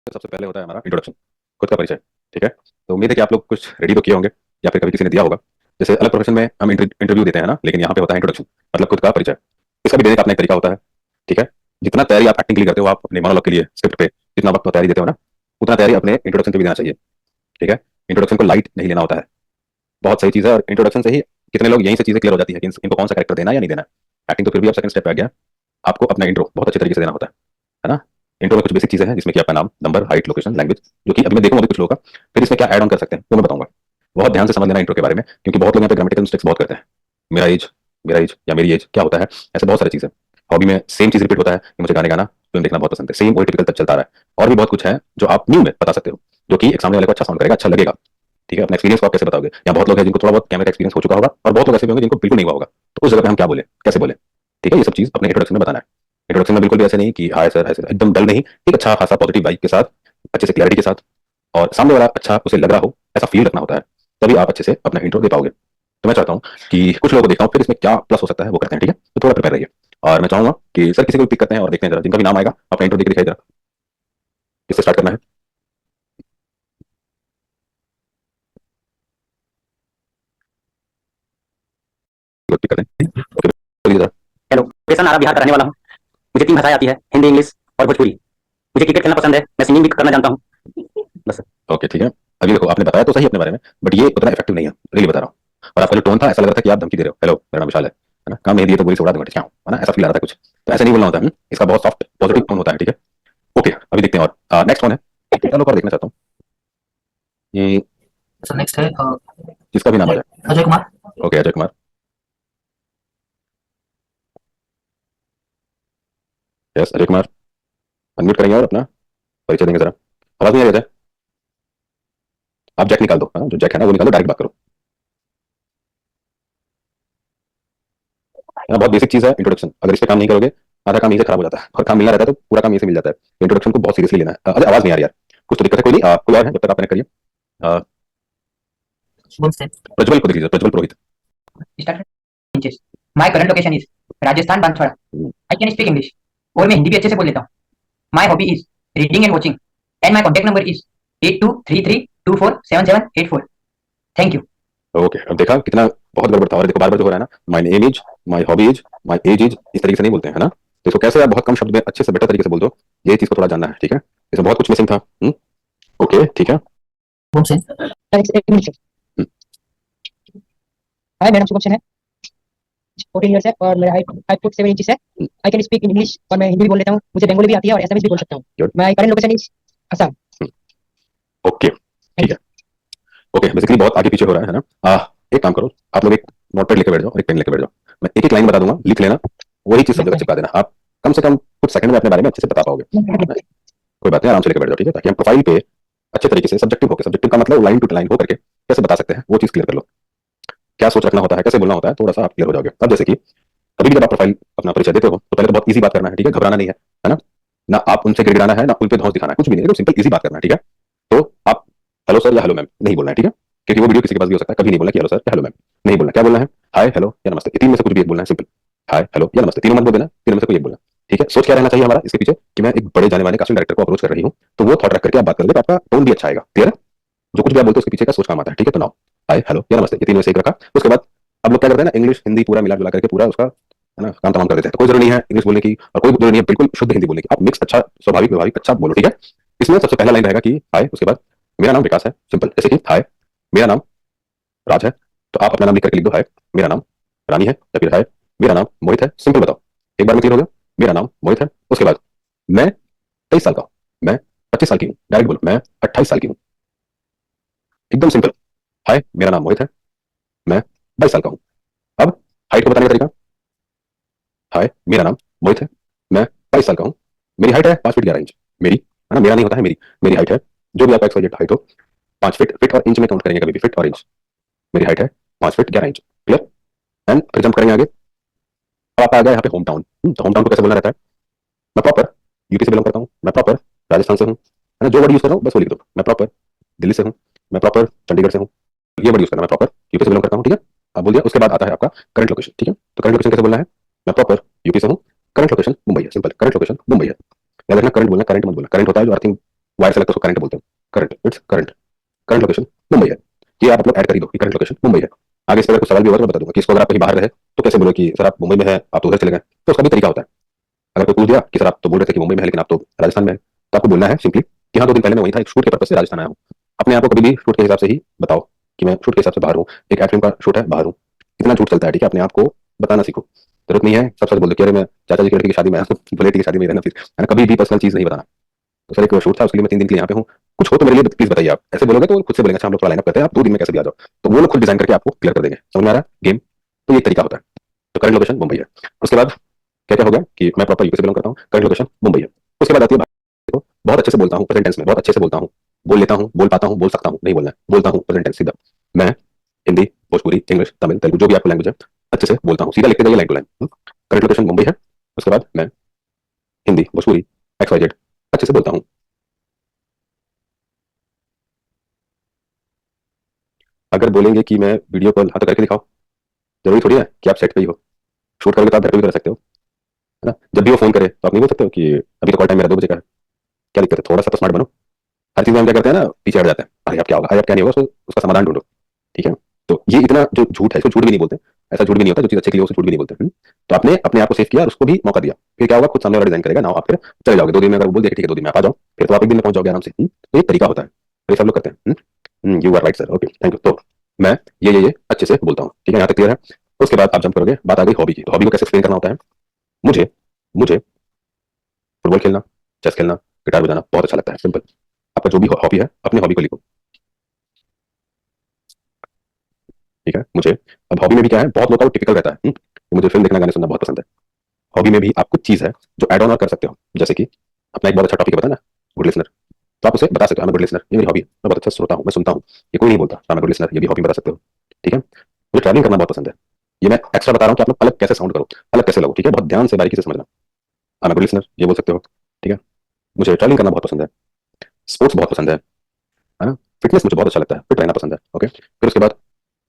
सबसे पहले होता है हमारा इंट्रोडक्शन, खुद का परिचय। ठीक है, तो उम्मीद है कि आप लोग कुछ रेडी तो किए होंगे या फिर कभी किसी ने दिया होगा। जैसे अलग प्रोफेशन में हम इंटरव्यू देते हैं ना, लेकिन यहाँ पे होता है इंट्रोडक्शन, मतलब खुद का परिचय। इसका भी देने का अपना एक तरीका होता है। ठीक है, जितना तैयारी आप एक्टिंग के लिए करते हो, आप अपने मोनोलॉग के लिए स्क्रिप्ट पे जितना वक्त तैयारी देते हो ना, उतना तैयारी अपने इंट्रोडक्शन पे भी देना चाहिए। ठीक है, इंट्रोडक्शन को लाइट नहीं लेना होता है, बहुत सही चीज़ है। और इंट्रोडक्शन से ही कितने लोग यहीं से चीज़ें क्लियर हो जाती है कि इनको कौन सा कैरेक्टर देना है या नहीं देना है। एक्टिंग तो फिर भी अब सेकंड स्टेप पे आ गया, आपको अपना इंट्रो बहुत अच्छे तरीके से देना होता है ना। इंट्रो में कुछ बेसिक चीजें हैं जिसमें कि आपका नाम, नंबर, हाइट, लोकेशन, लैंग्वेज, जो कि अभी मैं देखूंगा अभी कुछ लोगों का, फिर इसमें क्या ऐड ऑन कर सकते हैं वो मैं बताऊंगा। बहुत ध्यान से समझ लेना इंट्रो के बारे में, क्योंकि बहुत लोग यहाँ पे ग्रामेटिकल मिस्टेक्स बहुत करते हैं। मेरा एज, मेरा एज या मेरी एज क्या होता है, ऐसे बहुत सारी चीजें। हॉबी में सेम चीज रिपीट होता है कि मुझे गाने गाना, फिल्म देखना बहुत पसंद है, सेम वही टिपिकल तक चलता रहा है। और भी बहुत कुछ है जो आप न्यू में बता सकते हो, जो कि एक सामने वाले को अच्छा साउंड करेगा, अच्छा लगेगा। ठीक है, अपना एक्सपीरियंस को आप कैसे बताओगे। यहाँ बहुत लोग हैं जिनको थोड़ा बहुत कैमरा का एक्सपीरियंस हो चुका होगा, और बहुत लोग ऐसे भी होंगे जिनको बिल्कुल नहीं हुआ होगा, तो उस जगह पे हम क्या बोले, कैसे बोले। ठीक है, ये सब चीज अपने इंट्रोडक्शन में बताना है। इंट्रोडक्शन में बिल्कुल भी ऐसे नहीं कि हाय सर, ऐसे एकदम डल नहीं, एक अच्छा खासा पॉजिटिव वाइब के साथ, अच्छे से क्लैरिटी के साथ, और सामने वाला अच्छा उसे लग रहा हो ऐसा फील रखना होता है, तभी आप अच्छे से अपना इंट्रो दे पाओगे। तो मैं चाहता हूँ कि कुछ लोगों को देखता हूँ, फिर इसमें क्या प्लस हो सकता है वो करते हैं। ठीक है, तो थोड़ा प्रिपेयर रहिए। और मैं चाहूंगा कि सर किसी को भी पिक करते हैं और देखते हैं जरा, जिनका भी नाम आएगा अपना इंट्रो देकर दिखाई जरा, किससे स्टार्ट करना है। पिक करते हैं, ओके, बोलिए जरा। हेलो, लोकेशन आरा बिहार का रहने वाला हूँ। मुझे 3 भाषाएं आती है, हिंदी, इंग्लिश और भोजपुरी। मुझे क्रिकेट खेलना पसंद है, मैं सिंगिंग भी करना जानता हूँ। बस। ओके ठीक है, अभी देखो आपने बताया तो सही अपने बारे में, बट ये उतना इफेक्टिव नहीं है, रियली बता रहा हूँ। और आपका जो टोन था ऐसा लग रहा था कि आप धमकी दे रहे हो। हेलो, मेरा नाम विशाल है ना, काम नहीं दिए तो गोली से उड़ा दूंगा, ठीक है ना, ऐसा फील आ रहा था कुछ। तो ऐसा नहीं बोलना होता है। इसका बहुत सॉफ्ट पॉजिटिव टोन होता है। ठीक है, ओके, अभी देखते हैं। और नेक्स्ट कौन है, चलो पर देखना चाहता हूँ ये, सर नेक्स्ट है जिसका भी नाम आ जाए। Ajay Kumar. Okay, Ajay Kumar, yes Ajay Kumar, unmute करेंगे और अपना परिचय देंगे जरा। आवाज नहीं आ रही अजय, आप जैक निकाल दो, हाँ, जो जैक है ना वो निकाल दो, डायरेक्ट बात करो। यहाँ बहुत बेसिक चीज है इंट्रोडक्शन, अगर इस पे काम नहीं करोगे आधा काम यहीं से खराब हो जाता है, और काम मिलना रहता है तो पूरा काम यहीं से मिल जाता है। इंट्रोडक्शन को बहुत सीरियसली लेना है। अजय आवाज नहीं आ रही यार, कुछ तो दिक्कत है, कोई नहीं, कोई और है जब तक आप कनेक्ट करिए। अ, प्रज्वल को देख लीजिए, Prajwal Purohit. My current location is Rajasthan Banswara. I can speak English और मैं हिंदी भी अच्छे से बोल लेता हूँ। My hobby is reading and watching and my contact number is 8233247784। Thank you. Okay, अब देखा कितना बहुत गड़बड़ था। और देखो बार बार जो हो रहा है ना, my name is, my hobby is, my age is, इस तरीके से नहीं बोलते हैं, है ना। तो इसको कैसे आप बहुत कम शब्द में अच्छे से बेटर तरीके से बोल दो, ये चीज को थोड़ा जानना है। ठीक है, इसमें बहुत कुछ मिसिंग था। ओके ठीक है। एक मिनट सर। हम्म, हाय, मेरा नाम शुभम सेन है, 14 ईयर्स है और मेरा हाइट 5 फुट 7 इंच है। आई कैन स्पीक इंग्लिश और मैं हिंदी भी बोल लेता हूँ, मुझे बंगाली भी आती है और एसएमएस भी बोल सकता हूँ। good, my current location is Assam. Okay ठीक है। ओके, बेसिकली बहुत आगे पीछे हो रहा है ना। एक काम करो, आप लोग एक नोटपैड लेके बैठ जाओ और एक पेन लेके बैठ जाओ। मैं एक एक लाइन बता दूंगा, लिख लेना, वही चीज सब जगह चिपका देना। आप कम से कम कुछ सेकंड में अपने बारे में अच्छे से बता पाओगे। कोई बात नहीं, आराम से लेके बैठ जाओ। ठीक है, ताकि हम प्रोफाइल पे अच्छे तरीके से सब्जेक्टिव होकर, सब्जेक्टिव का मतलब लाइन टू लाइन हो करके कैसे बता सकते हैं वो चीज क्लियर कर लो। क्या सोच रखना होता है, कैसे बोलना होता है, थोड़ा सा आप क्लियर हो जाओगे। अब जैसे कि कभी भी जब आप प्रोफाइल अपना परिचय देते हो तो पहले तो बहुत इजी बात करना है। ठीक है, घबराना नहीं है ना, ना आप उनसे गिड़गिड़ाना है, ना उन पे धौंस दिखाना है, कुछ भी नहीं, एकदम सिंपल इजी बात करना है। ठीक है, तो आप हेलो सर या हेलो मैम नहीं बोलना है। ठीक है, क्योंकि वो वीडियो किसी के पास भी हो सकता है, कभी नहीं बोलना कि हेलो सर या हेलो मैम, नहीं बोलना। क्या बोलना है, हाय हेलो या नमस्ते, ये तीन में से कुछ भी एक बोलना है, सिंपल। हाय हेलो या नमस्ते, तीनों मत बोल देना, तीनों में से कोई एक बोलना। ठीक है, सोच क्या रहना चाहिए हमारा इसके पीछे कि मैं एक बड़े जाने वाले कास्टिंग डायरेक्टर को अप्रोच कर रही हूँ, तो वो थॉट रख करके आप बात करोगे तो आपका टोन भी अच्छा आएगा। क्लियर है, जो कुछ भी आप बोलते हो उसके पीछे का सोच काम आता है। ठीक है, तो नाउ हाय हेलो या नमस्ते, ये तीन में से एक रखा। उसके बाद अब लोग क्या करते हैं ना, इंग्लिश हिंदी पूरा मिला जुला करके पूरा उसका है ना काम तमाम कर देते हैं। तो कोई जरूरी नहीं है इंग्लिश बोलने की, और कोई जरूरी नहीं है बिल्कुल शुद्ध हिंदी बोलने की। आप मिक्स अच्छा स्वाभाविक व्यवहारिक अच्छा बोलो। ठीक है, इसमें सबसे पहला लाइन रहेगा कि हाय, उसके बाद मेरा नाम विकास है, सिंपल। जैसे कि हाय मेरा नाम राज है, तो आप अपना नाम लिख करके लिख दो, हाय मेरा नाम रानी है, या फिर हाय मेरा नाम मोहित है। सिंपल बताओ, एक बार में क्लियर हो गया, मेरा नाम मोहित है। उसके बाद मैं 23 साल का हूँ, मैं 25 साल की हूँ, डायरेक्ट बोलो मैं 28 साल की हूँ, एकदम सिंपल। हाय मेरा नाम मोहित है, मैं 22 साल का हूँ। अब हाइट को बताने का तरीका, हाय मेरा नाम मोहित है, मैं 22 साल का हूँ, मेरी हाइट है 5 फीट 11 इंच, मेरी है ना, मेरा नहीं होता है, मेरी मेरी हाइट है, जो भी आपका एक्सवाइजेड हाइट हो, 5 फीट, फीट और इंच में काउंट करेंगे कभी भी, फीट और इंच। मेरी हाइट है 5 फीट 11 इंच, क्लियर। एंड फिर जंप करेंगे आगे। अब आपका आ गया यहाँ पे होम टाउन। तो होम टाउन को कैसे बोलना रहता है, मैं प्रॉपर यूपी से बिलोंग करता हूँ, मैं प्रॉपर राजस्थान से हूँ, है ना, जो वर्ड यूज कर रहा हूँ बस वो लिख दो। मैं प्रॉपर दिल्ली से हूँ, मैं प्रॉपर चंडीगढ़ से हूँ, ये वर्ड यूज करना, मैं प्रॉपर यूपी से बिलोंग करता हूँ। ठीक है, आप बोल दिया। उसके बाद आता है आपका करंट लोकेशन। ठीक है, तो करंट लोकेशन कैसे बोलना है, मैं प्रॉपर यूपी से हूँ, करंट लोकेशन मुंबई है, सिंपल, करंट लोकेशन मुंबई है। याद रखना करंट बोलना, करंट मत बोलना। करंट होता है जो अर्थिंग वायर से लगता है उसको करंट बोलते हैं, current, its current, current location Mumbai है। ये आप अपलोड ऐड कर ही दो कि करंट लोकेशन मुंबई है। आगे इस पर कुछ सवाल भी होगा तो मैं बता दूंगा कि इसको अगर आप कहीं बाहर रहे तो कैसे बोलो कि सर आप मुंबई में है, आप तो उधर चले गए, तो उसका भी तरीका होता है। अगर कोई पूछ दिया कि सर आप तो बोल रहे थे कि मुंबई में है लेकिन आप तो राजस्थान में है, तो आपको बोलना है सिंपली कि हाँ 2 दिन पहले मैं वहीं था, एक शूट के पर्पज से राजस्थान आया हूँ। अपने आप को कभी भी शूट के हिसाब से ही बताओ कि मैं शूट के हिसाब से बाहर हूँ, एक एड फिल्म का शूट है बाहर हूँ। इतना झूठ चलता है, ठीक है, अपने आप को बताना सीखो। जरूरत नहीं है सब सच बोल दो कि अरे मैं चाचा जी की लड़की की शादी में आया, बोले की शादी में रहना, फिर मैंने कभी भी पर्सनल चीज नहीं बताना। तो सर एक शूट था उसके लिए मैं 3 दिन के लिए यहाँ पे हूँ, कुछ हो तो मेरे लिए प्लीज बताइए। आप ऐसे बोलोगे तो वो खुद से बोलेंगे अच्छा हम लोग थोड़ा लाइनअप करते हैं, आप 2 दिन में कैसे भी आ जाओ, तो वो लोग खुद डिजाइन करके आपको क्लियर कर देंगे। समझ में आ रहा है गेम? तो ये एक तरीका होता है। तो करंट लोकेशन मुंबई है। उसके बाद क्या क्या हो गया कि मैं प्रॉपर यूपी से बिलोंग करता हूँ, करंट लोकेशन मुंबई है। उसके बाद आती है देखो, बहुत अच्छे से बोलता हूँ, प्रेजेंट टेंस में बहुत अच्छे से बोलता हूँ, बोल लेता हूँ, बोल पाता हूँ, बोल सकता हूँ, नहीं बोलना है, बोलता हूँ प्रेजेंट टेंस सीधा। मैं हिंदी, भोजपुरी, इंग्लिश, तमिल, तेलुगु, जो भी आपको लैंग्वेज है अच्छे से बोलता हूँ, सीधा लिखते जाइए line to line. Current location Mumbai है। उसके बाद मैं हिंदी, भोजपुरी, XYZ अच्छे से बोलता हूँ। अगर बोलेंगे कि मैं वीडियो कॉल हाथ करके दिखाओ, जरूरी थोड़ी है कि आप सेट पे ही हो, शूट करोगे तो आप घर पे भी कर सकते हो, है ना। जब भी वो फोन करे तो आप नहीं बोल सकते हो कि अभी तो कॉल टाइम मेरा 2 बजे का है। क्या दिक्कत है, थोड़ा सा तो स्मार्ट बनो। हर चीज में हम क्या करते हैं ना, पीछे हट जाते हैं, अरे अब क्या होगा, अरे अब क्या नहीं होगा, उसका समाधान ढूंढो। ठीक है, तो ये इतना जो झूठ है इसको झूठ भी नहीं बोलते, ऐसा झूठ भी नहीं होता, जो चीज अच्छे के लिए उसे झूठ भी नहीं बोलते। तो आपने अपने आप को सेव किया और उसको भी मौका दिया, फिर क्या होगा, खुद सामने वाला डिजाइन करेगा ना, आप फिर चले जाओगे 2 दिन में। अगर वो बोल दिया कि ठीक है 2 दिन में आप आ जाओ, फिर तो आप 1 दिन में पहुंच जाओगे आराम से। तो ये तरीका होता है, तो ये सब लोग करते हैं। You are right sir, okay thank you. तो मैं ये अच्छे से बोलता हूँ, ठीक है, यहाँ तक क्लियर है। उसके बाद आप जंप करोगे, बात आ गई हॉबी की। तो हॉबी को कैसे एक्सप्लेन करना होता है, मुझे मुझे फुटबॉल खेलना, चेस खेलना, गिटार बजाना बहुत अच्छा लगता है। सिंपल, आपका जो भी हॉबी है अपनी हॉबी को लिखो, ठीक है। मुझे अब हॉबी में भी क्या है, बहुत लोगों का टिपिकल रहता है कि मुझे फिल्म देखना, गाने सुनना बहुत पसंद है। हॉबी में भी आप कुछ चीज है जो एड ऑन और कर सकते हो, जैसे कि अपना एक बहुत अच्छा टॉपिक है बताना, गुड लिसनर। तो आप उसे बता सकते हो, मैं गुड लिसनर, ये मेरी हॉबी है, मैं बहुत अच्छा श्रोता हूँ, मैं सुनता हूँ। ये कोई नहीं बोलता मैं गुड लिसनर, ये भी हॉबी बता सकते हो, ठीक है। मुझे ट्रैवलिंग करना बहुत पसंद है, ये मैं एक्स्ट्रा बता रहा हूँ कि आप लोग अलग कैसे साउंड करो, अलग कैसे लगो, ठीक है, बहुत ध्यान से बारीकी से समझना। मैं गुड लिसनर, ये बोल सकते हो, ठीक है। मुझे ट्रैवलिंग करना बहुत पसंद है, स्पोर्ट्स बहुत पसंद है ना। फिटनेस मुझे बहुत अच्छा लगता है, फिट रहना पसंद है, ओके। फिर उसके बाद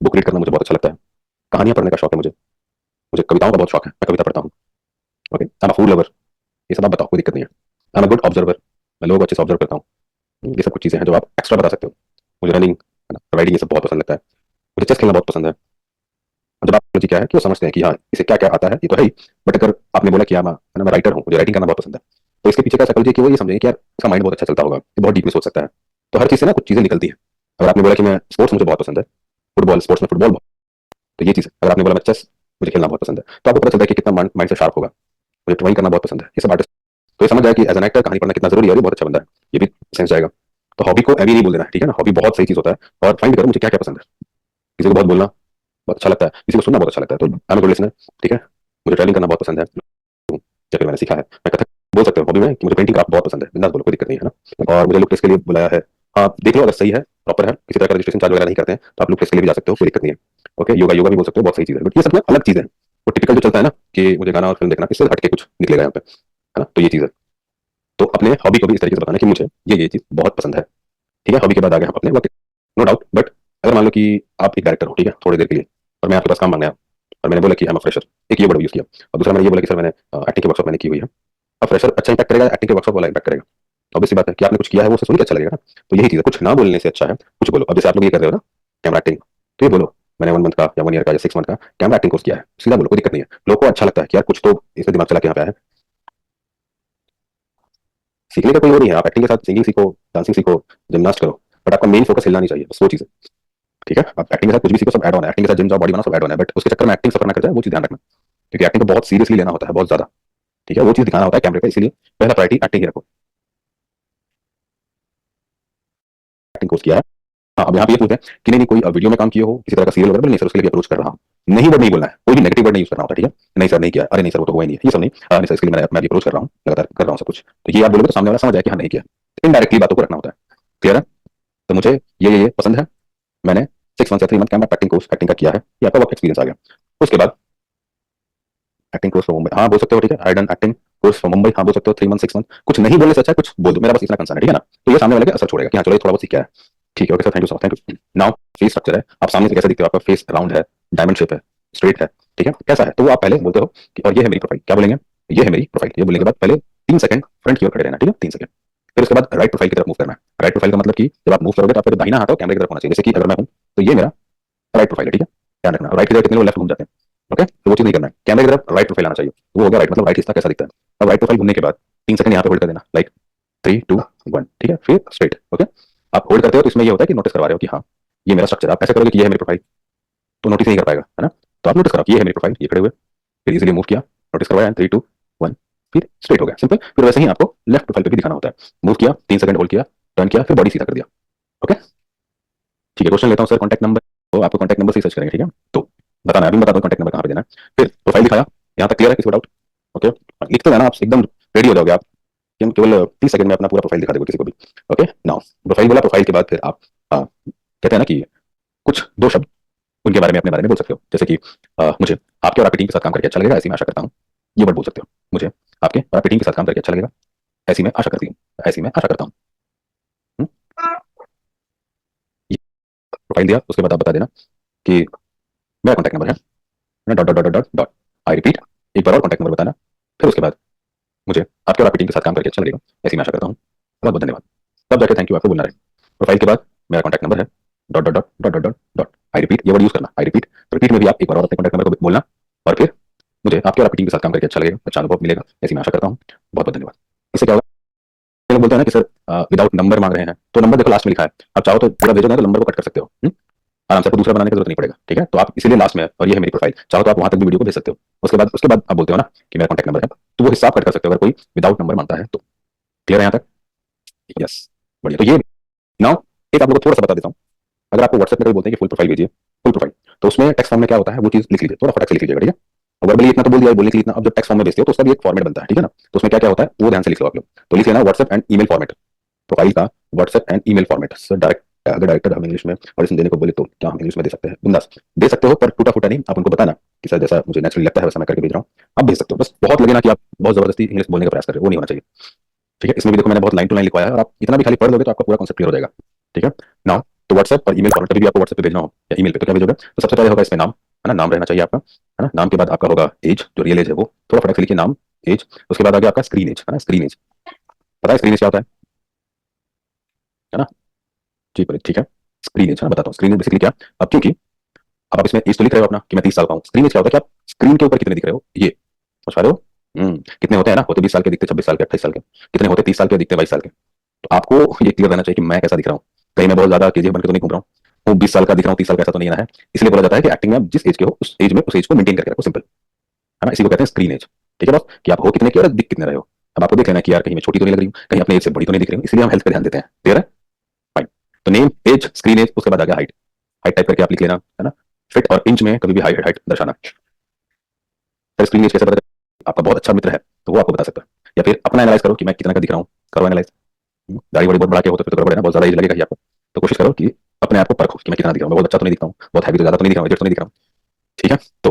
बुक रीड करना मुझे बहुत अच्छा लगता है, कहानियां पढ़ने का शौक है मुझे, मुझे कविताओं का बहुत शौक है, मैं कविता पढ़ता हूँ, okay. I am food lover, ये सब आप बताओ, कोई दिक्कत नहीं है। आई एम गुड ऑब्जर्वर, मैं लोग अच्छे से ऑब्जर्व करता हूँ। ये सब कुछ चीजें हैं जो आप एक्स्ट्रा बता सकते हो। मुझे रनिंग, राइडिंग, ये सब बहुत पसंद लगता है। मुझे चेस खेलना बहुत पसंद है। और जब आप मुझे क्या है कि वो समझते हैं कि हाँ इसे क्या क्या आता है, ये तो है ही, बट अगर आपने बोला कि हाँ मैं राइटर हूँ, मुझे राइटिंग करना बहुत पसंद है, तो इसके पीछे क्या साइकोलॉजी है कि वो ये समझेंगे कि यार इसका माइंड बहुत अच्छा चलता होगा, ये बहुत डीप में सोच सकता है। तो हर चीज से ना कुछ चीजें निकलती हैं। अगर आपने बोला कि मैं स्पोर्ट्स मुझे बहुत पसंद है, फुटबॉल, स्पोर्ट्स में फुटबॉल, तो ये चीज है। अगर आपने बोला मैं चेस मुझे खेलना बहुत पसंद है, तो आपको पता चलता है कि कितना माइंड से शार्प होगा। मुझे ड्राइंग करना बहुत पसंद है, ये सब आर्टिस्ट, तो ये समझ जाए कि एज एन एक्टर कहानी पढ़ना कितना जरूरी है, और ये बहुत अच्छा बंदा है, ये भी सेंस जाएगा। तो हॉबी को एवी नहीं बोल देना, ठीक है ना। हॉबी बहुत सही चीज होता है, और फाइंड करो मुझे क्या क्या पसंद है। किसी को बहुत बोलना बहुत अच्छा लगता है, किसी को सुनना बहुत अच्छा लगता है, तो आई एम गुड लिसनर, ठीक है। मुझे ट्रैवलिंग करना बहुत पसंद है, जब मैंने सीखा है। मैं कथक बोल सकते हो हॉबी में कि मुझे पेंटिंग क्राफ्ट बहुत पसंद है, बिंदास बोलो, कोई दिक्कत नहीं है ना। और मुझे लुक टेस्ट के लिए बुलाया है, हाँ देख लो अगर सही है, प्रॉपर है, किसी तरह का रजिस्ट्रेशन चार्ज वगैरह नहीं करते हैं, तो आप लुक टेस्ट के लिए भी जा सकते हो, कोई दिक्कत नहीं है, ओके। योगा योगा भी बोल सकते हो, बहुत सही चीज है, बट ये सब ना अलग चीज है। वो टिपिकल जो चलता है ना कि मुझे गाना और फिल्म देखना, इससे हटके कुछ निकलेगा यहाँ पे, है ना। तो ये चीज है। तो अपने हॉबी को भी इस तरीके से बताना कि मुझे ये चीज बहुत पसंद है, ठीक है। हॉबी के बाद आ गए हम अपने वर्क, नो डाउट। बट अगर मान लो कि आप एक डायरेक्टर हो, ठीक है, थोड़ी देर के लिए, और मैं आपके पास काम मांगने आया, और मैंने बोला कि आई एम फ्रेशर, एक ये वर्ड यूज किया, और दूसरा मैंने ये बोला कि सर मैंने एक्टिंग की वर्कशॉप मैंने की हुई है। अब फ्रेशर अच्छा इंपैक्ट करेगा, एक्टिंग के वर्कशॉप वाला इंपैक्ट करेगा। ऑब्वियस सी बात है कि आपने कुछ किया है, वो उसे सुन के अच्छा लगेगा ना। तो यही चीज है, कुछ ना बोलने से अच्छा है कुछ बोलो। अब जैसे आप लोग ये कर रहे हो ना कैमरा एक्टिंग, तो ये बोलो मैंने 1 मंथ का या 1 ईयर का या 6 मंथ का कैमरा एक्टिंग कोर्स किया है, सीधा बोलो, कोई दिक्कत नहीं है। लोग को अच्छा लगता है कि यार कुछ तो इसने दिमाग चला के यहाँ पे आया है। सीखने का कोई वो नहीं है, आप एक्टिंग के साथ सिंगिंग सीखो, डांसिंग सीखो, जिमनास्ट करो, बट आपका मेन फोकस हिलना नहीं चाहिए, बस वो चीज है, ठीक है। आप एक्टिंग के साथ कुछ भी सीखो, सब ऐड ऑन है, एक्टिंग के साथ जिम जाओ, बॉडी बनाओ, सब ऐड ऑन है, बट उसके चक्कर में एक्टिंग सफर ना कर जाए, वो चीज ध्यान रखना, क्योंकि एक्टिंग को बहुत सीरियसली लेना होता है, बहुत ज्यादा, ठीक है। वो चीज दिखाना होता है कैमरे पे, इसलिए पहला प्रायोरिटी एक्टिंग ही रखो। एक्टिंग कोर्स किया है, हाँ। अब यहाँ पे ये पूछते हैं कि नहीं नहीं कोई वीडियो में काम किए हो, किसी तरह का सीरियल वगैरह, नहीं सर उसके लिए अप्रोच कर रहा हूँ, नहीं वर्ड नहीं बोलना है, कोई भी नेगेटिव वर्ड नहीं यूज करना होता, ठीक है। नहीं सर नहीं किया, अरे नहीं सर वो तो हुआ ही नहीं है, ये सब नहीं, नहीं सर इसके लिए मैं भी अप्रोच कर रहा हूँ, लगातार कर रहा हूँ सब कुछ, तो ये आप बोलोगे तो सामने वाला समझ जाए कि हाँ नहीं किया। इनडायरेक्टली बातों को रखना होता है, क्लियर है। तो मुझे ये पसंद है, मैंने 6 मंथ या 3 month camera acting course acting का किया है, ये आपका वर्क एक्सपीरियंस आ गया। उसके बाद एक्टिंग कोर्स फॉर मुंबई, हाँ बोल सकते हो, ठीक है। I done acting course for Mumbai, हाँ बोल सकते हो, 3 मंथ 6 मंथ, कुछ नहीं बोलने से अच्छा है कुछ बोल दो, मेरा बस इतना कंसर्न है, ठीक है ना। तो ये सामने वाले का असर छोड़ेगा कि हाँ चलो ये थोड़ा बहुत सीख क्या है, ठीक है, okay sir thank you sir, thank you. Now face structure है, आप सामने से कैसे दिखते हो, आपका फेस राउंड है, डायमंड शेप है, स्ट्रेट है, ठीक है, कैसा है, तो वो आप पहले बोलते हो कि और ये है मेरी प्रोफाइल, क्या बोलेंगे, ये है मेरी प्रोफाइल, ये बोलने के बाद पहले 3 सेकंड फ्रंट की ओर खड़े रहना, ठीक है, 3 सेकंड। फिर उसके बाद राइट प्रोफाइल की तरफ मूव करना है। राइट प्रोफाइल का मतलब कि जब आप मूव करोगे तो आपका जो दाहिना हाथ हो कैमरे की तरफ होना चाहिए। जैसे कि अगर मैं हूं तो ये मेरा राइट प्रोफाइल है, ठीक है, ध्यान रखना। राइट की तरफ कितने लोग लेफ्ट घूम जाते हैं, ओके, तो वो चीज नहीं करना है। कैमरे की तरफ राइट प्रोफाइल आना चाहिए, तो वो हो गया राइट, मतलब राइट हिस्सा कैसा दिखता है। अब राइट प्रोफाइल घूमने के बाद 3 सेकंड यहाँ पे होल्ड कर देना, लाइक 3 2 1, ठीक है, फिर स्ट्रेट, ओके। आप होल्ड करते हो तो इसमें ये होता है कि नोटिस करवा रहे हो कि हाँ ये मेरा स्ट्रक्चर। आप ऐसे करोगे कि ये है मेरी प्रोफाइल तो नोटिस नहीं कर पाएगा, है ना। तो आप नोटिस करो कि ये है मेरी प्रोफाइल, ये खड़े हुए, फिर इजीली मूव किया, नोटिस करवाया, 3 2 1, फिर स्ट्रेट हो गया, सिंपल। फिर वैसे ही आपको लेफ्ट प्रोफाइल पे भी दिखाना होता है। मूव किया, 3 सेकंड होल्ड किया, टर्न किया, फिर बॉडी सीधा कर दिया, ओके। ठीक है, क्वेश्चन लेता हूँ सर, कॉन्टैक्ट नंबर, तो आपको कॉन्टैक्ट नंबर से सर्च करेंगे, ठीक है। तो बताना, अभी बता दो कॉन्टैक्ट नंबर कहाँ पे देना है। फिर प्रोफाइल दिखाया, यहाँ तक क्लियर है, किसी को डाउट, ओके। लिखते रहना, आप एकदम रेडी हो जाओगे आप, कि हम केवल 30 सेकंड में अपना पूरा प्रोफाइल दिखा देंगे किसी को भी, ओके। नाउ प्रोफाइल बोला, प्रोफाइल के बाद फिर आप कहते हैं ना कि कुछ 2 शब्द उनके बारे में, अपने बारे में बोल सकते हो। जैसे कि मुझे आपके और आपकी टीम के साथ काम करके अच्छा लगेगा, ऐसी मैं आशा करता हूँ, ये वर्ड बोल सकते हो। मुझे आपके और आपकी टीम के साथ काम करके अच्छा लगेगा, ऐसी मैं आशा करती हूँ, ऐसी मैं आशा करता हूँ। हम्म? ये प्रोफाइल दिया, उसके बाद आप बता देना कि मेरा कॉन्टैक्ट नंबर है dot dot dot dot dot, I repeat, एक बार और कॉन्टैक्ट नंबर बताना। फिर उसके बाद मुझे आपके और आपकी टीम के साथ काम करके अच्छा लगेगा, ऐसी मैं आशा करता हूँ, बहुत बहुत धन्यवाद। तब जाके थैंक यू आपको बोलना रहे। प्रोफाइल के बाद मेरा कॉन्टैक्ट नंबर है dot dot dot dot dot dot dot, I repeat, ये वर्ड यूज करना, आई रिपीट। रिपीट में भी आप एक बार और अपने कॉन्टैक्ट नंबर को बोलना, और फिर मुझे आपके और आपकी टीम के साथ काम करके अच्छा लगेगा, अच्छा अनुभव मिलेगा, ऐसी मैं आशा करता हूँ, बहुत बहुत धन्यवाद। इससे क्या होगा, लोग बोलते हैं ना कि सर विदाउट नंबर मांग रहे हैं, तो नंबर देखो लास्ट में लिखा है, आप चाहो तो पूरा भेजोगे तो नंबर को कट कर सकते हो, आराम से, आपको दूसरा बनाने की जरूरत नहीं पड़ेगा, ठीक है। तो आप इसीलिए लास्ट में, और ये है मेरी प्रोफाइल, चाहो तो आप वहां तक भी वीडियो को भेज सकते हो। उसके बाद आप बोलते हो ना कि मेरा कॉन्टैक्ट नंबर है, तो वो हिसाब कट कर सकते हो अगर कोई विदाउट नंबर मांगता है तो। क्लियर है यहाँ तक, यस, बढ़िया। तो ये नाउ एक आप लोगों को थोड़ा सा बता देता हूँ। अगर आपको व्हाट्सएप में कोई बोलते हैं कि फुल प्रोफाइल भेजिए, फुल प्रोफाइल, तो उसमें टेक्स्ट फॉर्म में क्या होता है वो चीज लिख लीजिए, थोड़ा फटाक से लिख लीजिएगा, ठीक है। वर्बली इतना तो बोल दिया, बोलने के लिए इतना। अब जब टेक्स्ट फॉर्म में भेजते हो तो उसका भी एक फॉर्मेट बनता है, ठीक है ना। तो उसमें क्या क्या होता है वो ध्यान से लिख लो आप लोग। तो लिख लेना WhatsApp and email format, profile का WhatsApp and email format. Sir direct, अगर डायरेक्टर हम इंग्लिश में ऑडिशन देने को बोले तो क्या हम इंग्लिश में दे सकते हैं? बिंदास दे सकते हो, पर टूटा फूटा नहीं। आप उनको बताना कि सर जैसा मुझे नेचुरली लगता है वैसा मैं करके भेज रहा हूँ, आप भेज सकते हो। बस बहुत लगे ना कि आप बहुत जबरदस्ती इंग्लिश बोलने का प्रयास कर रहे हो, वो नहीं होना चाहिए, ठीक है। इसमें भी देखो मैंने बहुत लाइन टू लाइन लिखवाया है, और आप इतना भी खाली पढ़ लोगे तो आपका पूरा कॉन्सेप्ट क्लियर हो जाएगा, ठीक है। नाउ तो व्हाट्सएप और ईमेल फॉर्मेट, कभी भी आपको व्हाट्सएप पे भेजना हो या ईमेल पे, तो क्या भेजोगे? तो सबसे पहले होगा इसमें नाम, है ना, नाम रहना चाहिए आपका, है ना। नाम के बाद आपका होगा एज, जो रियल एज है वो थोड़ा फटाक से लिखिए, नाम, एज। उसके बाद आ गया आपका स्क्रीन एज, है ना, स्क्रीन एज। पता है स्क्रीन एज क्या होता है ना? जी पर ठीक है, स्क्रीन एज, है ना, बताता हूँ स्क्रीन एज बेसिकली क्या। अब क्योंकि अब आप इसमें एज तो लिख रहे हो अपना कि मैं 30 साल का हूँ, स्क्रीन एज क्या होता है कि आप स्क्रीन के ऊपर कितने दिख रहे हो, ये समझ पा रहे हो। कितने होते हैं ना, होते 20 साल के, दिखते 26 साल के, 28 साल के, कितने होते 30 साल के, दिखते 22 साल के। तो आपको ये क्लियर रहना चाहिए कि मैं कैसा दिख रहा हूँ, कहीं मैं बहुत ज्यादा केजीएफ बनकर तो नहीं घूम रहा हूँ, वो 20 साल का दिख रहा हूँ, 30 साल का, ऐसा तो नहीं है। इसलिए बोला जाता है कि एक्टिंग में आप जिस एज के हो उस एज में उस एज को मेंटेन करके रखो, सिंपल, है ना। इसी को कहते हैं स्क्रीन एज, ठीक है बॉस, कि आप हो कितने के और दिख कितने रहे हो। अब आपको देख लेना कि यार कहीं मैं छोटी तो नहीं लग रही हूँ, कहीं अपने एज से बड़ी तो नहीं दिख रही हूँ, इसलिए हम हेल्थ पे ध्यान देते हैं, क्लियर है, फाइन। तो नेम, एज, स्क्रीन एज, उसके बाद आ गया हाइट। हाइट टाइप करके आप लिख लेना, है ना। फिट और इंच में कभी भी हाइट हाइट दर्शाना। सर स्क्रीन एज कैसे पता चले? आपका बहुत अच्छा मित्र है तो वो आपको बता सकता है, या फिर अपना एनालाइज करो कि मैं कितना का दिख रहा हूँ, करो एनालाइज। दाढ़ी बड़ी बहुत बढ़ा के हो तो फिर तो गड़बड़ है ना, बहुत ज्यादा एज लगेगा ही आपको। तो कोशिश करो कि अपने आप को परखो कि मैं कितना दिख रहा हूँ, मैं बहुत अच्छा तो नहीं दिखता हूँ, बहुत हैवी तो ज्यादा तो नहीं दिख रहा हूँ, एजेड तो नहीं दिख रहा हूँ, ठीक है। तो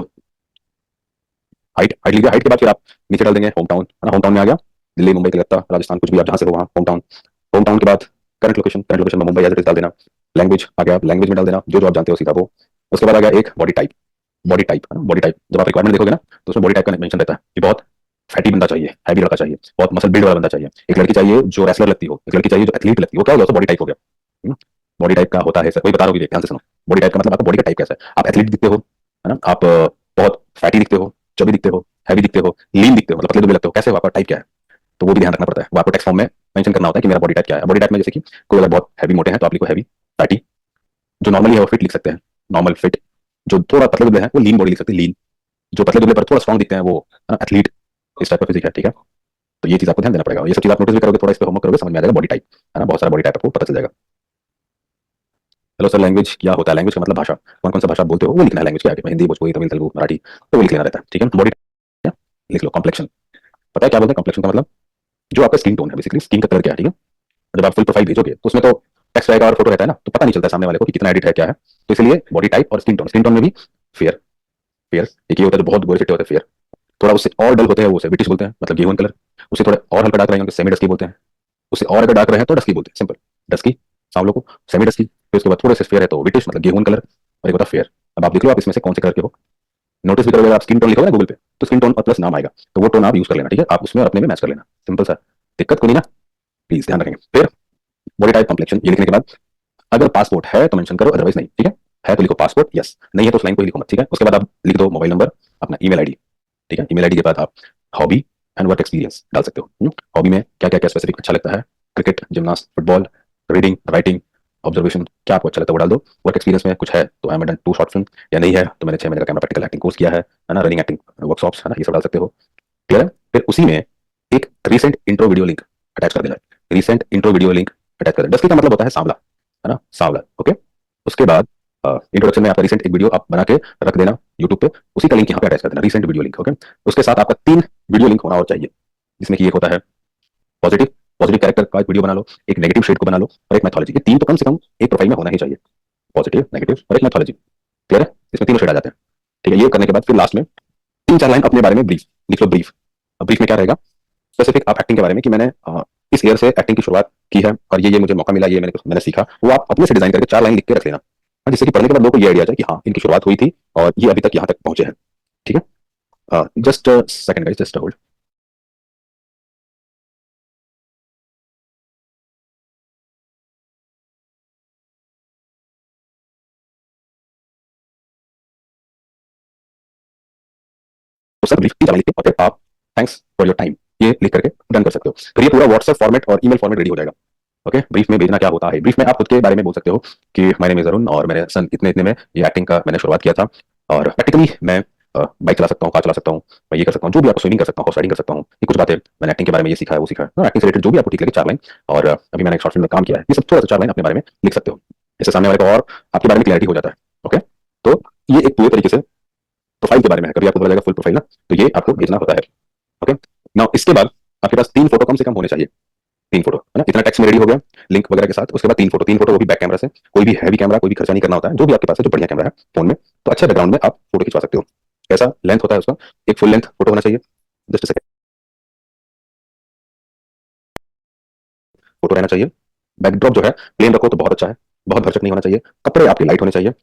हाइट हाइट लीजिए। हाइट के बाद फिर आप नीचे डाल देंगे होम टाउन, है ना। होम टाउन में आ गया दिल्ली, मुंबई, कलकत्ता, राजस्थान, कुछ भी आप जहाँ से हो वहाँ होम टाउन। होम टाउन के बाद करंट लोकेशन, करंट लोकेशन में मुंबई एज इट इज डाल देना। लैंग्वेज आ गया, लैंग्वेज में डाल देना जो जो आप जानते हो सीधा वो। उसके बाद आ गया एक बॉडी टाइप, बॉडी टाइप, है ना, बॉडी टाइप। जब आप रिक्वायरमेंट देखोगे ना तो उसमें बॉडी टाइप का मेंशन रहता है कि बहुत फैटी बंदा चाहिए, हैवी लड़का चाहिए, बहुत मसल बिल्ड वाला बंदा चाहिए, एक लड़की चाहिए जो रेसलर लगती हो, एक लड़की चाहिए जो एथलीट लगती हो, क्या हो गया, बॉडी टाइप हो गया। बॉडी टाइप का होता है सर, वही बता रहा हूँ, ध्यान से सुनो। बॉडी टाइप का मतलब आपका बॉडी का टाइप कैसा है, आप एथलीट दिखते हो, है ना, आप बहुत फैटी दिखते हो, चबी दिखते हो, हैवी दिखते हो, लीन दिखते हो, मतलब पतले दुबले लगते हो, कैसे हो, आपका टाइप क्या है। तो वो भी ध्यान रखना पड़ता है, वो आपको टेक्स्ट फॉर्म में मेंशन करना होता है कि मेरा बॉडी टाइप क्या है। बॉडी टाइप में जैसे कि कोई अगर बहुत हैवी मोटे हैं तो आप लिखो हैवी, फैटी। जो नॉर्मली है वो फिट लिख सकते हैं, नॉर्मल फिट। जो थोड़ा पतले दुबले हैं वो लीन बॉडी लिख सकते हैं, लीन। जो पतले दुबले पर थोड़ा स्ट्रॉन्ग दिखते हैं वो एथलीट, इस टाइप का फिजिक है, ठीक है। तो ये चीज आपको ध्यान देना पड़ेगा, ये सब चीज आप नोटिस भी करोगे, थोड़ा इस पे होमवर्क करोगे, समझ में आ जाएगा बॉडी टाइप, है ना। बहुत सारा बॉडी टाइप आपको पता चल जाएगा। हेलो सर, लैंग्वेज क्या होता है? लैंग्वेज का मतलब भाषा, कौन कौन सा भाषा बोलते हो वो लिखना है लैंग्वेज के आगे में, हिंदी, भोजपुरी, तमिल, तेलुगु, मराठी, तो वो लिख लेना रहता है, ठीक है। बॉडी लिख लो। कॉम्प्लेक्शन, पता है क्या बोलते हैं कॉम्प्लेक्शन का मतलब? जो आपका स्किन टोन है, बेसिकली स्किन का कलर क्या है, ठीक है। जब आप फुल प्रोफाइल भेजोगे तो उसमें तो टेक्स्ट रहेगा और फोटो रहता है ना, तो पता नहीं चलता सामने वाले को कि कितना एडिट है, क्या है। तो इसलिए बॉडी टाइप और स्किन टोन, स्किन टोन में भी फेयर, फेयर एक ये होता है जो बहुत गोरे चिट्टे होते हैं, फेयर। थोड़ा उससे और डल होते हैं वो उसे ब्रिटिश बोलते हैं, मतलब गेहूं कलर। उससे थोड़े और हल्का डार्क रहेंगे सेमी डस्की बोलते हैं। उससे और अगर डार्क रहे तो डस्की बोलते हैं, सिंपल, डस्की सांवलों को, सेमी डस्की। फिर उसके बाद थोड़े से फेयर है तो ब्रिटिश, मतलब गेहूं कलर, और एक होता है फेयर। अब आप देख लो आप इसमें से कौन से कलर के हो। नोटिस भी करोगे, आप स्किन टोन लिखोगे ना गूगल पे तो स्किन टोन और प्लस नाम आएगा, तो वो टोन आप यूज कर लेना, ठीक है। आप उसमें और अपने में मैच कर लेना, सिंपल सा, दिक्कत कोई नहीं ना। प्लीज ध्यान रखेंगे। फिर बॉडी टाइप, कॉम्प्लेक्शन, ये लिखने के बाद अगर पासपोर्ट है तो मेंशन करो, अदरवाइज नहीं। ठीक है तो लिखो पासपोर्ट, यस, नहीं है तो उस लाइन को ही लिखो मत। ठीक है, उसके बाद आप लिख दो मोबाइल नंबर, अपना ईमेल आईडी। ठीक है, ईमेल आईडी के बाद आप हॉबी एंड वर्क एक्सपीरियंस डाल सकते हो। हॉबी में क्या क्या क्या स्पेसिफिक अच्छा लगता है, cricket, gymnast, football, reading, writing, observation, क्या आपको अच्छा लगता है वो डाल दो। वर्क एक्सपीरियंस में कुछ है तो I am done 2 short film, या नहीं है तो मैंने 6 महीने का कैमरा प्रैक्टिकल एक्टिंग कोर्स किया है ना, रनिंग एक्टिंग वर्कशॉप्स, है ना, ये सब डाल सकते हो। क्लियर है। फिर उसी में एक recent intro video link attach कर देना। Recent intro video link attach कर देना। डस्की का मतलब होता है सांवला, है ना, सांवला। ओके, उसके बाद इंट्रोडक्शन में आपका रिसेंट एक वीडियो आप बना के रख देना यूट्यूब पे, उसी का लिंक यहाँ पे अटैच कर देना, रिसेंट वीडियो लिंक। ओके, उसके साथ आपका 3 वीडियो लिंक होना और चाहिए, जिसमें कि एक होता है पॉजिटिव, पॉजिटिव कैरेक्टर का एक वीडियो बना लो, एक नेगेटिव शेड को बना लो, और एक मैथोलॉजी। ये 3 तो कम से कम एक प्रोफाइल में होना ही चाहिए, पॉजिटिव, नेगेटिव और एक मैथोलॉजी। क्लियर है, इसमें तीनों शेड आ जाते हैं। ठीक है, ये करने के बाद फिर लास्ट में 3-4 लाइन अपने बारे में ब्रीफ लिख लो। ब्रीफ, ब्रीफ में क्या रहेगा, स्पेसिफिक आप एक्टिंग के बारे में कि मैंने इस ईयर से एक्टिंग की शुरुआत की है और ये मुझे मौका मिला, ये मैंने सीखा, वो आप अपने से डिजाइन करके 4 लाइन लिख के रख लेना। जिससे कि पढ़ने के बाद लोगों को ये आइडिया जाए कि हाँ इनकी शुरुआत हुई थी और ये अभी तक यहाँ तक पहुंचे हैं। ठीक है, just second guys, just hold. तो सर ब्रीफ की लिख के और फिर आप थैंक्स फॉर योर टाइम ये लिख करके डन कर सकते हो। फिर ये पूरा व्हाट्सएप फॉर्मेट और ईमेल फॉर्मेट रेडी हो जाएगा। ओके, ब्रीफ में भेजना क्या होता है, ब्रीफ में आप खुद के बारे में बोल सकते हो कि माय नेम इज अरुण और मैंने सन इतने इतने में ये एक्टिंग का मैंने शुरुआत किया था, और प्रैक्टिकली मैं बाइक चला सकता हूँ, कार चला सकता हूँ, मैं ये कर सकता हूँ, जो भी, आपको स्विमिंग कर सकता हूँ, हॉर्स राइडिंग कर सकता हूँ, ये कुछ बातें मैंने एक्टिंग के बारे में ये सीखा है वो सीखा है, एक्टिंग से रिलेटेड जो भी आपको ठीक लगे 4 लाइन। और अभी मैंने एक शॉर्ट फिल्म में काम किया है, ये सब थोड़ा सा 4 लाइन अपने बारे में लिख सकते हो। इससे सामने वाले को और आपके बारे में क्लैरिटी हो जाता है। ओके, तो ये एक पूरे तरीके से प्रोफाइल के बारे में है। कभी आपको बोला जाएगा फुल प्रोफाइल ना, तो ये आपको भेजना होता है। ओके, नाउ इसके बाद आपके पास 3 फोटो कम से कम होने चाहिए। 3 फोटो, है ना, इतना टेक्स्ट में रेडी हो गया लिंक वगैरह के साथ। उसके बाद 3 फोटो वो भी बैक कैमरा से, कोई भी हैवी कैमरा, कोई भी खर्चा नहीं करना होता है, जो भी आपके पास है, जो बढ़िया कैमरा है फोन में, तो अच्छा बैकग्राउंड में आप फोटो खिंचवा सकते हो। कैसा लेंथ होता है उसका, एक फुल लेंथ फोटो होना चाहिए। जस्ट सेकंड, फोटो रहना चाहिए। बैकड्रॉप जो है प्लेन रखो तो बहुत अच्छा है, बहुत भरचक नहीं होना चाहिए। कपड़े आपके लाइट होने चाहिए।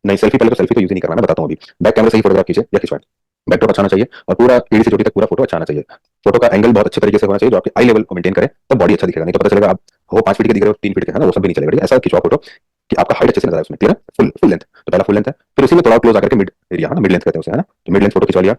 नहीं सेल्फी, पहले तो सेल्फी तो यूज ही नहीं करना, मैं बताता हूँ अभी। बैक कैमरा से ही फोटोग्राफ कीजिए या खिंचवाएं। बैकड्रॉप अच्छा होना चाहिए और पूरा एड़ी से चोटी तक पूरा फोटो अच्छा आना चाहिए। फोटो का एंगल बहुत अच्छे तरीके से होना चाहिए, जो आपके आई लेवल को मेंटेन करे, तब बॉडी अच्छा दिखेगा। नहीं तो पता चलेगा आप हो 5 फीट के दिख रहे हो, 3 फीट के, है ना, वो सब भी नहीं चलेगा। ऐसा खिंचवा फोटो कि आपका हाइट अच्छे से नजर आए उसमें। क्लियर है, फुल लेंथ, तो पहला फुल लेंथ है, फिर उसी में थोड़ा क्लोज आकर के मिड एरिया, है ना, मिड लेंथ कहते हैं उसे, है ना, तो मिड लेंथ फोटो खिंचवा लिया।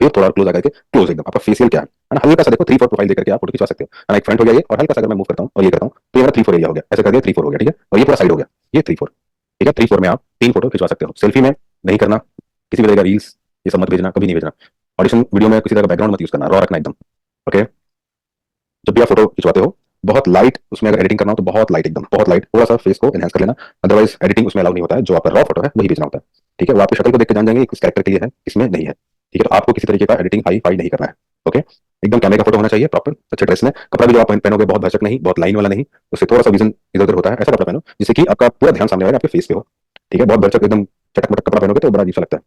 फिर थोड़ा क्लोज आकर के क्लोज एकदम आपका फेशियल क्या है ना, हल्का सा देखो 3-4 प्रोफाइल देकर के आप फोटो खिंचवा सकते हो, है ना। एक फ्रंट हो गया ये, और हल्का सा अगर मैं मूव करता हूँ और ये करता हूँ तो ये मेरा 3-4 एरिया हो गया, ऐसे कर दिया 3-4 हो गया। ठीक है, और ये पूरा साइड हो गया, ये 3-4। ठीक है, 3-4 में आप 3 फोटो खिंचवा सकते हो। सेल्फी में नहीं करना, किसी भी तरह का रील्स ये सब मत भेजना, कभी नहीं भेजना। ऑडिशन वीडियो में किसी तरह का बैकग्राउंड मत यूज करना, रॉ रखना एकदम। ओके, जब भी आप फोटो खिंचवाते हो बहुत लाइट, उसमें अगर एडिटिंग करना हो तो बहुत लाइट, एकदम बहुत लाइट, थोड़ा सा फेस को एनहांस कर लेना। अदरवाइज एडिटिंग उसमें अलाउ नहीं होता है, जो आपका रॉ फोटो है वही भेजना होता है। ठीक है, वो आपकी शक्ल को देख के जान जाएंगे किस कैरेक्टर के लिए है, इसमें नहीं है। ठीक है, तो आपको किसी तरीके का एडिटिंग हाई फाई नहीं करना है। ओके, एकदम कैमरे का फोटो होना चाहिए प्रॉपर, अच्छे ड्रेस में। कपड़ा भी जो आप पहनोगे बहुत भरचक नहीं, बहुत लाइन वाला नहीं, उससे थोड़ा सा विजन इधर उधर होता है, ऐसा कपड़ा पहनो जिससे कि आपका पूरा ध्यान सामने वाले आपके फेस पे हो। ठीक है, बहुत भरचक एकदम चटक मटक कपड़ा पहनोगे तो बड़ा अजीब सा लगता है।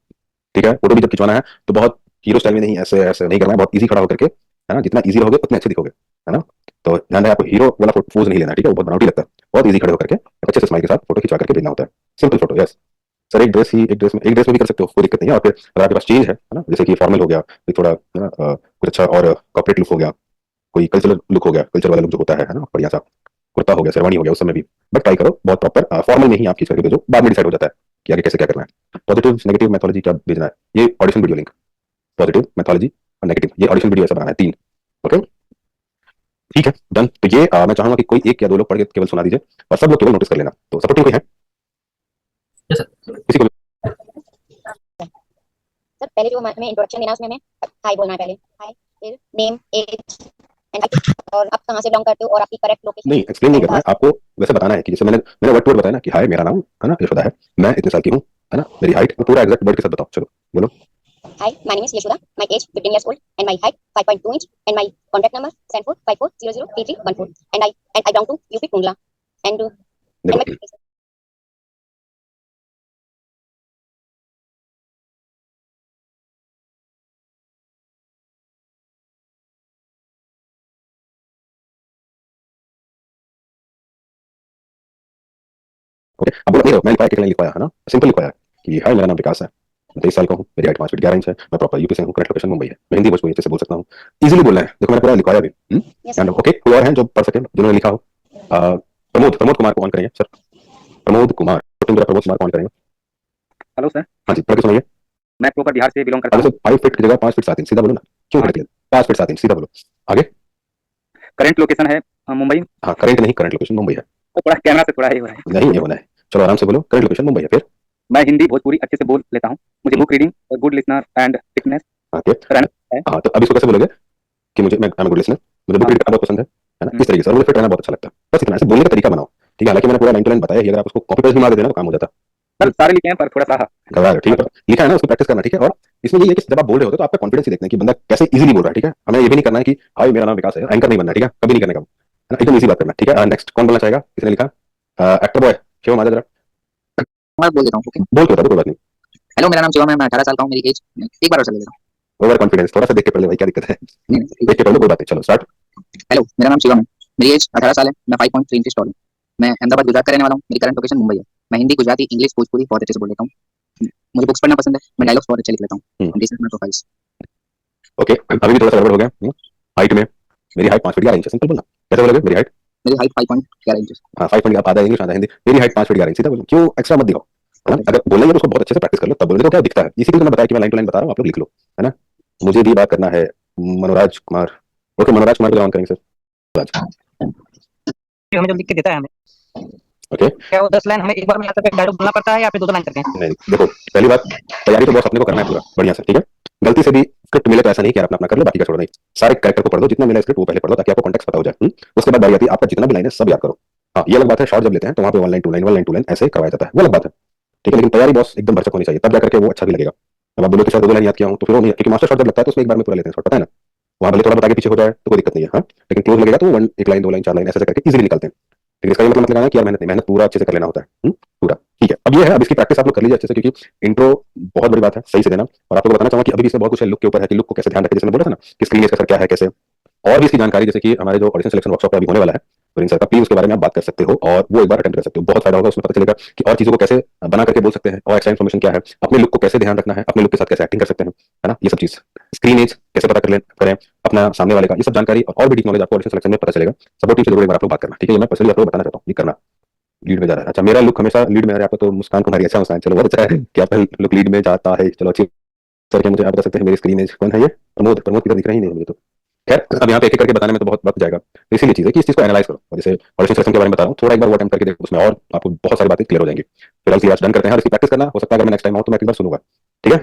ठीक है, फोटो भी जब खिंचवाना है तो बहुत हीरो स्टाइल में नहीं, ऐसे ऐसे नहीं करना है, बहुत इजी खड़ा होकर के, है ना, जितना इजी रहोगे उतने अच्छे दिखोगे, है ना। तो ध्यान रहे आपको हीरो वाला पोज नहीं लेना है। ठीक है, वो बहुत बनावटी लगता है। बहुत इजी खड़े होकर के अच्छे से स्माइल के साथ फोटो खिंचवा करके भेजना होता है, सिंपल फोटो। यस सर, एक ड्रेस में भी कर सकते हो, कोई दिक्कत नहीं है। और फिर अगर आपके पास चेंज है ना, जैसे कि फॉर्मल हो गया, फिर थोड़ा, है ना, कुछ अच्छा और कॉर्पोरेट लुक हो गया, कोई कल्चरल लुक हो गया, कल्चर वाला लुक जो होता है ना, बढ़िया सा कुर्ता हो गया, शेरवानी हो गया, उस समय भी बट ट्राई करो बहुत प्रॉपर फॉर्मल में ही आप खींच करके भेजो, बाद में डिसाइड हो जाता है कि आगे कैसे क्या करना है। पॉजिटिव, नेगेटिव, मैथोलॉजी क्या भेजना है, ये audition video link, positive, mythology और नेगेटिव, ये ऑडिशन वीडियो ऐसा बनाना है 3। ओके, ठीक है, डन। तो ये मैं चाहूंगा कि कोई 1 या 2 लोग पढ़ के केवल सुना दीजिए और सब लोग केवल नोटिस कर लेना। तो सपोर्टिंग कोई है यस सर। किसी को? सर पहले जो हमें इंट्रोडक्शन देना है उसमें हमें हाय बोलना है पहले, हाय, फिर नेम, एज एंड और आप कहाँ से बिलोंग करते हो और आपकी करेक्ट लोकेशन। नहीं, एक्सप्लेन नहीं करना है आपको, वैसे बताना है कि जैसे मैंने वर्ड टू वर्ड बताया ना कि हाय मेरा नाम, है ना, यशोदा है, मैं इतने साल की हूँ, है ना, मेरी हाइट, वो पूरा एग्जैक्ट वर्ड के साथ बताओ। चलो बोलो। Hi, my name is Yashoda. My age 15 years old and my height 5.2 inch and my contact number 7454003314 and I belong to UP Kundla and देखो, my ओके, अब बोलो नहीं, मैं लिखवाया, एक लाइन लिखवाया, है ना, सिंपल लिखवाया कि हाय मेरा नाम विकास है, मैं 23 साल का हूँ, मेरी हाइट 5 फीट 11 इंच है, मैं प्रॉपर यूपी से हूँ, करंट लोकेशन मुंबई है, मैं हिंदी भोजपुरी अच्छे से बोल सकता हूँ, इजीली बोलना है, देखो मैंने पूरा लिखवाया भी। एंड ओके, कोई और हैं जो पढ़ सके जिन्होंने लिखा हो? प्रमोद प्रमोद कुमार को ऑन करेंगे सर, प्रमोद कुमार, प्रमोद कुमार को ऑन करेंगे। हेलो सर, हाँ जी, पढ़ के सुनाइए। मैं प्रॉपर बिहार से बिलोंग करता अरे हूँ। सर 5 फीट की जगह 5 फीट 7 इंच, सीधा बोलो ना, क्यों खड़े किया? 5 फीट 7 इंच, सीधा बोलो। आगे? करंट लोकेशन है मुंबई। हाँ, करंट नहीं, करंट लोकेशन मुंबई है। तो थोड़ा कैमरा से थोड़ा ये हो रहा है। नहीं ये होना है, चलो आराम से बोलो, करंट लोकेशन मुंबई है। फिर मैं हिंदी भोजपुरी अच्छे से बोल लेता हूँ। मुझे बुक रीडिंग और गुड लिसनर एंड फिटनेस आगे? रहना है। हाँ, तो अब इसको कैसे बोलोगे कि मुझे, मैं गुड लिसनर, मुझे बुक रीड करना बहुत पसंद है ना, इस तरीके से, और मुझे फिट रहना बहुत अच्छा लगता है, बस इतना। ऐसे बोलने का तरीका बनाओ, ठीक है? हालांकि मैंने पूरा लाइन टू लाइन बताया ही, अगर आप उसको कॉपी पेस्ट भी मार देते ना तो काम हो जाता। सर सारे लिखे हैं पर थोड़ा सा गवाह है, ठीक है? लिखा है ना, उसको प्रैक्टिस करना, ठीक है? और इसमें ये है कि जब आप बोल रहे होते हो तो आपका कॉन्फिडेंस ही देखते हैं कि बंदा कैसे इजीली बोल रहा है, ठीक है? हमें ये भी नहीं करना है कि हाय मेरा नाम विकास है, एंकर नहीं बनना है, ठीक है? कभी नहीं करने का, है ना? एकदम इजी बात करना है, ठीक है? नेक्स्ट कौन बोलना चाहेगा? किसने लिखा? एक्टर बॉय शिवम, आजा जरा, मैं बोल देता हूँ। ओके, बोल के बता दो, कोई बात नहीं। हेलो, मेरा नाम शिवम है, मैं 18 साल का हूँ, मेरी एज एक बार और चले लेता ओवर कॉन्फिडेंस, थोड़ा सा देख के पढ़ ले भाई, क्या दिक्कत है? हूँ। देख के पढ़ लो, कोई बात नहीं, चलो स्टार्ट। हेलो, मेरा नाम शिवम है, मेरी एज 18 साल है, मैं 5.3 इंच टॉल हूँ, मैं अहमदाबाद गुजरात का रहने वाला हूँ, मेरी करंट लोकेशन मुंबई है, मैं हिंदी गुजराती इंग्लिश भोजपुरी बहुत अच्छे से बोल लेता हूँ, मुझे बुक्स पढ़ना पसंद है, मैं डायलॉग्स बहुत अच्छे लिख लेता हूँ। This is my profiles. Okay, अभी भी थोड़ा सा गड़बड़ हो गया। हाइट में मेरी हाइट 5 फीट 11 इंच है, सिंपल बोलना। कैसे बोलोगे मेरी हाइट? मेरी हाइट 5.11 इंच। हाँ 5 फीट, आप आधा इंग्लिश आधा हिंदी, मेरी हाइट 5 फीट 11 इंच, सीधा बोलो, क्यों एक्स्ट्रा मत दिखाओ, है ना? अगर बोलना है तो उसको बहुत अच्छे से प्रैक्टिस कर लो, तब बोलो। देखो क्या दिखता है, इसी के लिए मैंने बताया कि मैं लाइन टू लाइन बता रहा हूँ, आप लोग लिख लो, है ना? मुझे भी बात करना है, मनोराज कुमार। ओके, मनोराज कुमार को ऑन करेंगे सर। हमें जो लिख के देता है हमें, ओके, क्या वो 10 लाइन हमें एक बार में यहाँ तक डायलॉग बोलना पड़ता है या फिर 2 लाइन करते हैं? नहीं देखो, पहली बात, तैयारी तो बॉस अपने को करना है पूरा बढ़िया से, ठीक है? गलती से भी स्क्रिप्ट मिले तो ऐसा नहीं कि यार अपना अपना कर लो, बाकी का छोड़ो नहीं, सारे कैरेक्टर को पढ़ दो, जितना मिला स्क्रिप्ट वो पहले पढ़ लो ताकि आपको कॉन्टेक्स्ट पता हो जाए। उसके बाद बारी आती है आपका जितना भी लाइन है सब याद करो। हाँ, ये अलग बात है, शॉर्ट जब लेते हैं तो वहाँ पे 1 लाइन 2 लाइन 1 लाइन 2 लाइन ऐसे करवाया जाता है, वो अलग बात है, ठीक है? लेकिन तैयारी बॉस एकदम भरसक होनी चाहिए, तब जाकर के वो अच्छा भी लगेगा। अब आप बोलो कि सर 2 लाइन याद किया हूँ, तो फिर वो नहीं, क्योंकि मास्टर शॉट जब लगता है तो उसमें एक बार में पूरा लेते हैं शॉट, पता है ना? वहाँ भले थोड़ा बता के पीछे हो जाए तो कोई दिक्कत नहीं है, हाँ, लेकिन क्लोज लगेगा तो 1 लाइन 2 लाइन 4 लाइन ऐसे करके इजीली निकलते हैं। लेकिन इसका ये मतलब मत लगाना कि यार मेहनत नहीं, मेहनत पूरा अच्छे से कर लेना होता है, पूरा, ठीक है? अब ये है, अब इसकी प्रैक्टिस आप लोग कर लीजिए अच्छे से, क्योंकि इंट्रो बहुत बड़ी बात है सही से देना। और आप लोग को बताना चाहूंगा कि अभी भी इसमें बहुत कुछ है, लुक के ऊपर है कि लुक को कैसे ध्यान रखें, जैसे मैं बोला था ना कि स्क्रीन का सर क्या है, कैसे, और भी इसकी जानकारी, जैसे कि हमारे जो ऑडिशन सिलेक्शन वर्कशॉप अभी होने वाला है तो सर का, प्लीज उसके बारे में आप बात कर सकते हो और वो एक बार अटेंड कर सकते हो, बहुत फायदा होगा, उसमें पता चलेगा कि और चीजों को कैसे बना करके बोल सकते हैं, और एक्स्ट्रा इन्फॉर्मेशन क्या है, अपने लुक को कैसे ध्यान रखना है, अपने लुक के साथ कैसे एक्टिंग कर सकते हैं, है ना? ये सब चीज, स्क्रीन एज कैसे पता करें अपना सामने वाले का, ये सब जानकारी और भी डीप नॉलेज आपको ऑडिशन सिलेक्शन में पता चलेगा। सपोर्ट टीम से जरूर एक बार आप लोग बात करना, ठीक है? मैं पर्सनली आप लोग बताना चाहता हूँ, ये करना लीड में जा रहा है। अच्छा, मेरा लुक हमेशा लीड में आ रहा है, आपको तो मुस्कान कुमारी, अच्छा मुस्कान, चलो बहुत अच्छा है कि आपका लुक लीड में जाता है, चलो अच्छी। सर क्या मुझे आप बता सकते हैं मेरी स्क्रीन एज कौन है? ये प्रमोद, प्रमोद किधर दिख रहा ही नहीं है मुझे तो। खैर, अब यहाँ पे एक एक करके बताने में तो बहुत वक्त जाएगा, तो इसीलिए चीज़ है कि इस चीज़ को एनालाइज करो, और जैसे ऑडिशन सिलेक्शन के बारे में बता रहा हूँ, थोड़ा एक बार वो अटेम्प्ट करके देखो, उसमें और आपको बहुत सारी बातें क्लियर हो जाएंगी। फिर आज डन करते हैं, और इसकी प्रैक्टिस करना, हो सकता है अगर मैं नेक्स्ट टाइम आऊँ तो मैं एक बार सुनूंगा, ठीक है?